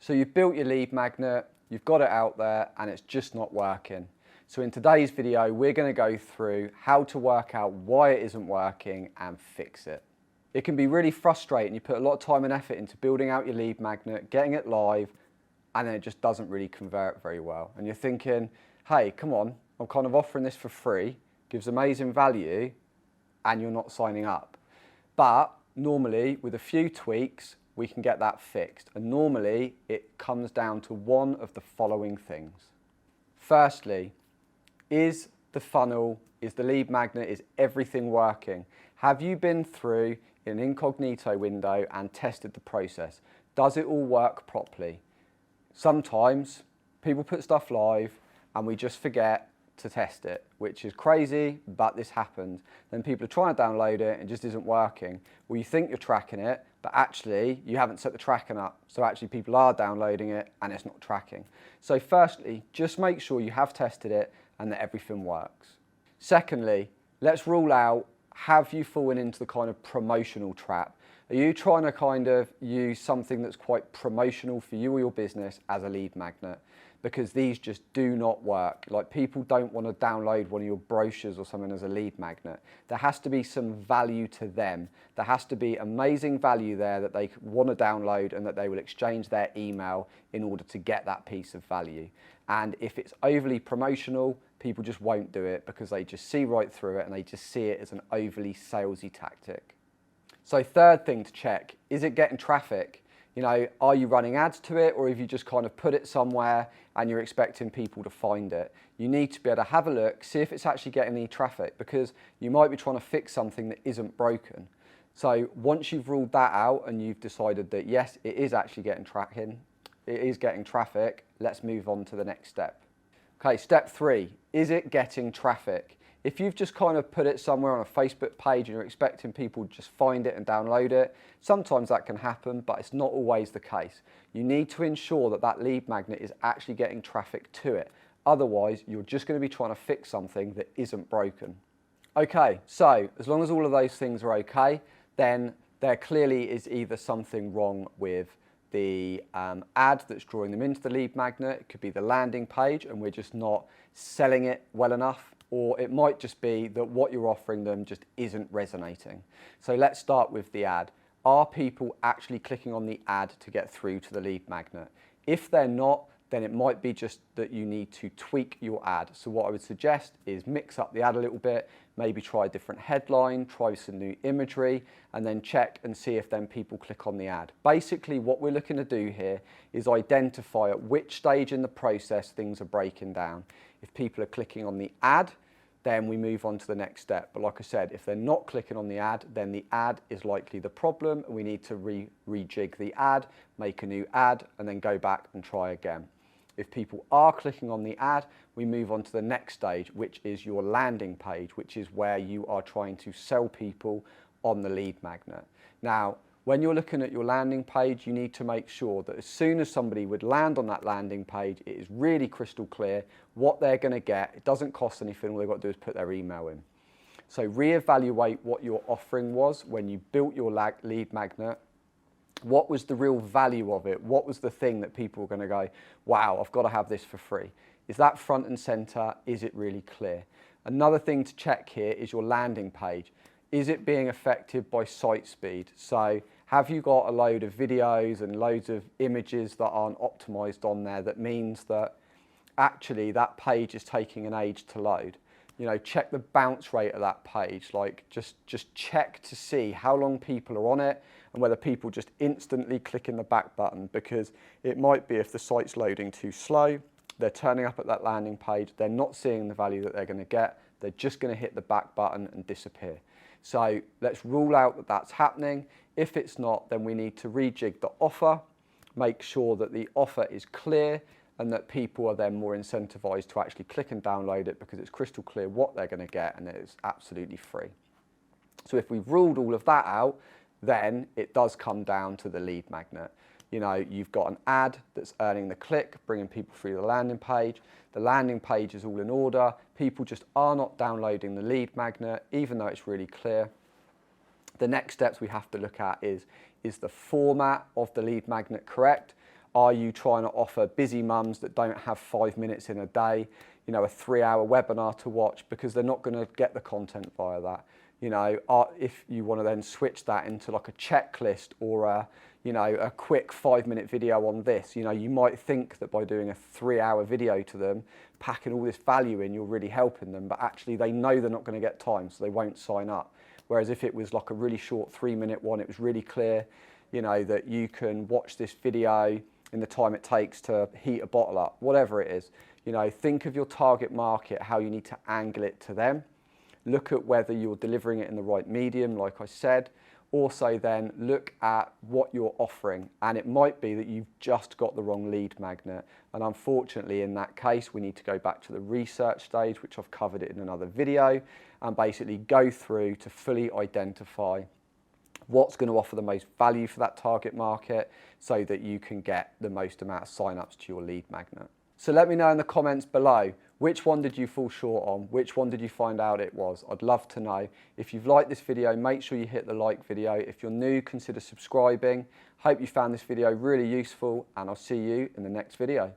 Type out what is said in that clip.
So you've built your lead magnet, you've got it out there, and it's just not working. So in today's video, we're going to go through how to work out why it isn't working and fix it. It can be really frustrating. You put a lot of time and effort into building out your lead magnet, getting it live, and then it just doesn't really convert very well. And you're thinking, hey, come on, I'm kind of offering this for free, gives amazing value, and you're not signing up. But normally, with a few tweaks, we can get that fixed. And normally, it comes down to one of the following things. Firstly, is the funnel, is the lead magnet, is everything working? Have you been through an incognito window and tested the process? Does it all work properly? Sometimes people put stuff live and we just forget to test it, which is crazy, but this happens. Then people are trying to download it and it just isn't working. Well, you think you're tracking it, but actually you haven't set the tracking up. So actually people are downloading it and it's not tracking. So firstly, just make sure you have tested it and that everything works. Secondly, let's rule out, have you fallen into the kind of promotional trap? Are you trying to kind of use something that's quite promotional for you or your business as a lead magnet? Because these just do not work. Like, people don't want to download one of your brochures or something as a lead magnet. There has to be some value to them. There has to be amazing value there that they want to download and that they will exchange their email in order to get that piece of value. And if it's overly promotional, people just won't do it because they just see right through it and they just see it as an overly salesy tactic. So third thing to check, is it getting traffic? You know, are you running ads to it, or have you just kind of put it somewhere and you're expecting people to find it? You need to be able to have a look, see if it's actually getting any traffic, because you might be trying to fix something that isn't broken. So once you've ruled that out and you've decided that yes, it is actually getting traffic, let's move on to the next step. Okay, step 3, is it getting traffic? If you've just kind of put it somewhere on a Facebook page and you're expecting people to just find it and download it, sometimes that can happen, but it's not always the case. You need to ensure that that lead magnet is actually getting traffic to it. Otherwise, you're just going to be trying to fix something that isn't broken. Okay, so as long as all of those things are okay, then there clearly is either something wrong with the ad that's drawing them into the lead magnet. It could be the landing page and we're just not selling it well enough. Or it might just be that what you're offering them just isn't resonating. So let's start with the ad. Are people actually clicking on the ad to get through to the lead magnet? If they're not, then it might be just that you need to tweak your ad. So what I would suggest is mix up the ad a little bit, maybe try a different headline, try some new imagery, and then check and see if then people click on the ad. Basically, what we're looking to do here is identify at which stage in the process things are breaking down. If people are clicking on the ad, then we move on to the next step. But like I said, if they're not clicking on the ad, then the ad is likely the problem. We need to rejig the ad, make a new ad, and then go back and try again. If people are clicking on the ad, we move on to the next stage, which is your landing page, which is where you are trying to sell people on the lead magnet. Now, when you're looking at your landing page, you need to make sure that as soon as somebody would land on that landing page, it is really crystal clear what they're going to get. It doesn't cost anything. All they've got to do is put their email in. So reevaluate what your offering was when you built your lead magnet. What was the real value of it? What was the thing that people were going to go, wow, I've got to have this for free? Is that front and center? Is it really clear? Another thing to check here is your landing page. Is it being affected by site speed? So have you got a load of videos and loads of images that aren't optimized on there? That means that actually that page is taking an age to load. You know, check the bounce rate of that page. Like just check to see how long people are on it and whether people just instantly click in the back button, because it might be if the site's loading too slow, they're turning up at that landing page, they're not seeing the value that they're going to get, they're just going to hit the back button and disappear. So let's rule out that that's happening. If it's not, then we need to rejig the offer, make sure that the offer is clear and that people are then more incentivized to actually click and download it because it's crystal clear what they're going to get and it is absolutely free. So if we've ruled all of that out, then it does come down to the lead magnet. You know, you've got an ad that's earning the click, bringing people through the landing page. The landing page is all in order. People just are not downloading the lead magnet, even though it's really clear. The next steps we have to look at is the format of the lead magnet correct? Are you trying to offer busy mums that don't have 5 minutes in a day, you know, a 3-hour webinar to watch, because they're not going to get the content via that? You know, if you want to then switch that into like a checklist or a, you know, a quick 5-minute video on this, you know, you might think that by doing a 3-hour video to them, packing all this value in, you're really helping them, but actually they know they're not going to get time, so they won't sign up. Whereas if it was like a really short 3-minute one, it was really clear, you know, that you can watch this video in the time it takes to heat a bottle up, whatever it is. You know, think of your target market, how you need to angle it to them. Look at whether you're delivering it in the right medium, like I said. Also then look at what you're offering, and it might be that you've just got the wrong lead magnet, and unfortunately in that case we need to go back to the research stage, which I've covered it in another video, and basically go through to fully identify what's going to offer the most value for that target market so that you can get the most amount of sign-ups to your lead magnet. So let me know in the comments below, which one did you fall short on? Which one did you find out it was? I'd love to know. If you've liked this video, make sure you hit the like video. If you're new, consider subscribing. Hope you found this video really useful, and I'll see you in the next video.